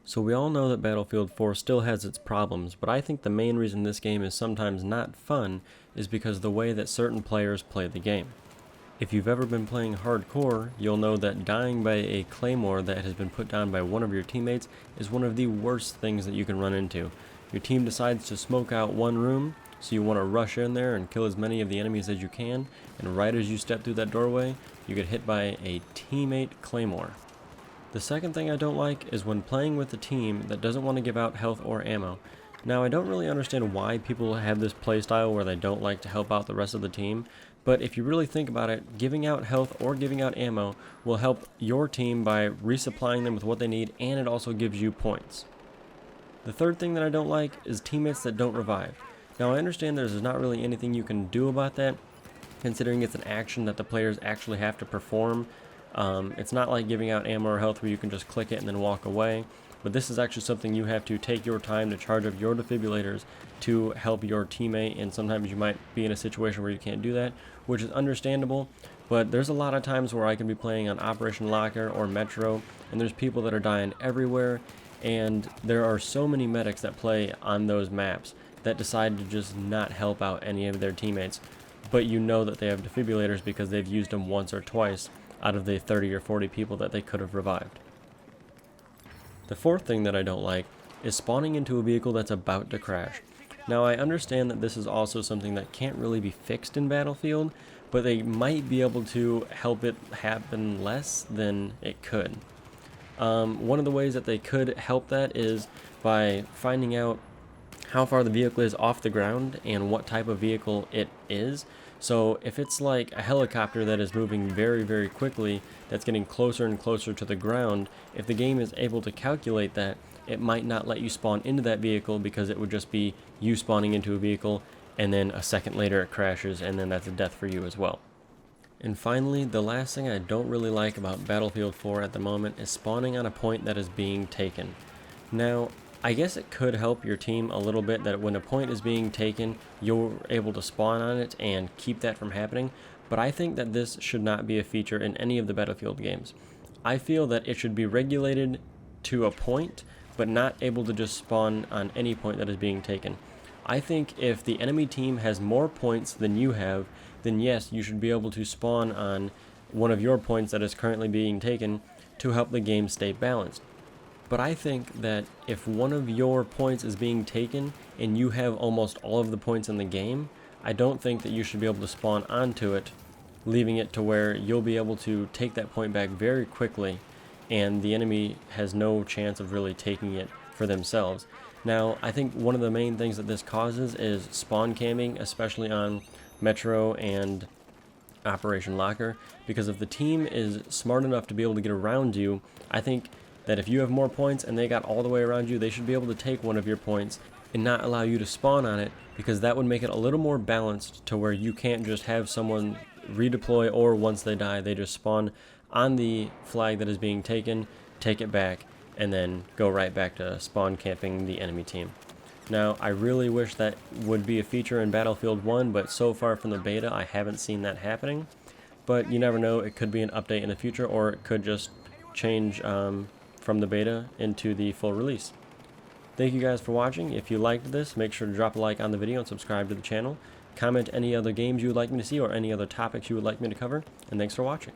So we all know that Battlefield 4 still has its problems, but I think the main reason this game is sometimes not fun is because of the way that certain players play the game. If you've ever been playing hardcore, you'll know that dying by a claymore that has been put down by one of your teammates is one of the worst things that you can run into. Your team decides to smoke out one room, so you want to rush in there and kill as many of the enemies as you can, and right as you step through that doorway, you get hit by a teammate claymore. The second thing I don't like is when playing with a team that doesn't want to give out health or ammo. Now, I don't really understand why people have this playstyle where they don't like to help out the rest of the team, but if you really think about it, giving out health or giving out ammo will help your team by resupplying them with what they need, and it also gives you points. The third thing that I don't like is teammates that don't revive. Now, I understand there's not really anything you can do about that, considering it's an action that the players actually have to perform. It's not like giving out ammo or health where you can just click it and then walk away, but this is actually something you have to take your time to charge up your defibrillators to help your teammate, and sometimes you might be in a situation where you can't do that, which is understandable, but there's a lot of times where I can be playing on Operation Locker or Metro, and there's people that are dying everywhere, and there are so many medics that play on those maps that decide to just not help out any of their teammates, but you know that they have defibrillators because they've used them once or twice out of the 30 or 40 people that they could have revived. The fourth thing that I don't like is spawning into a vehicle that's about to crash. Now, I understand that this is also something that can't really be fixed in Battlefield, but they might be able to help it happen less than it could. One of the ways that they could help that is by finding out how far the vehicle is off the ground and what type of vehicle it is. So if it's like a helicopter that is moving very, very quickly, that's getting closer and closer to the ground, if the game is able to calculate that, it might not let you spawn into that vehicle because it would just be you spawning into a vehicle and then a second later it crashes, and then that's a death for you as well. And finally, the last thing I don't really like about Battlefield 4 at the moment is spawning on a point that is being taken. Now, I guess it could help your team a little bit that when a point is being taken, you're able to spawn on it and keep that from happening, but I think that this should not be a feature in any of the Battlefield games. I feel that it should be regulated to a point, but not able to just spawn on any point that is being taken. I think if the enemy team has more points than you have, then yes, you should be able to spawn on one of your points that is currently being taken to help the game stay balanced. But I think that if one of your points is being taken and you have almost all of the points in the game, I don't think that you should be able to spawn onto it, leaving it to where you'll be able to take that point back very quickly and the enemy has no chance of really taking it for themselves. Now, I think one of the main things that this causes is spawn camping, especially on Metro and Operation Locker, because if the team is smart enough to be able to get around you, I think that if you have more points and they got all the way around you, they should be able to take one of your points and not allow you to spawn on it, because that would make it a little more balanced to where you can't just have someone redeploy, or once they die, they just spawn on the flag that is being taken, take it back, and then go right back to spawn camping the enemy team. Now, I really wish that would be a feature in Battlefield 1, but so far from the beta, I haven't seen that happening. But you never know, it could be an update in the future, or it could just change from the beta into the full release. Thank you guys for watching. If you liked this, make sure to drop a like on the video and subscribe to the channel. Comment any other games you would like me to see or any other topics you would like me to cover, and thanks for watching.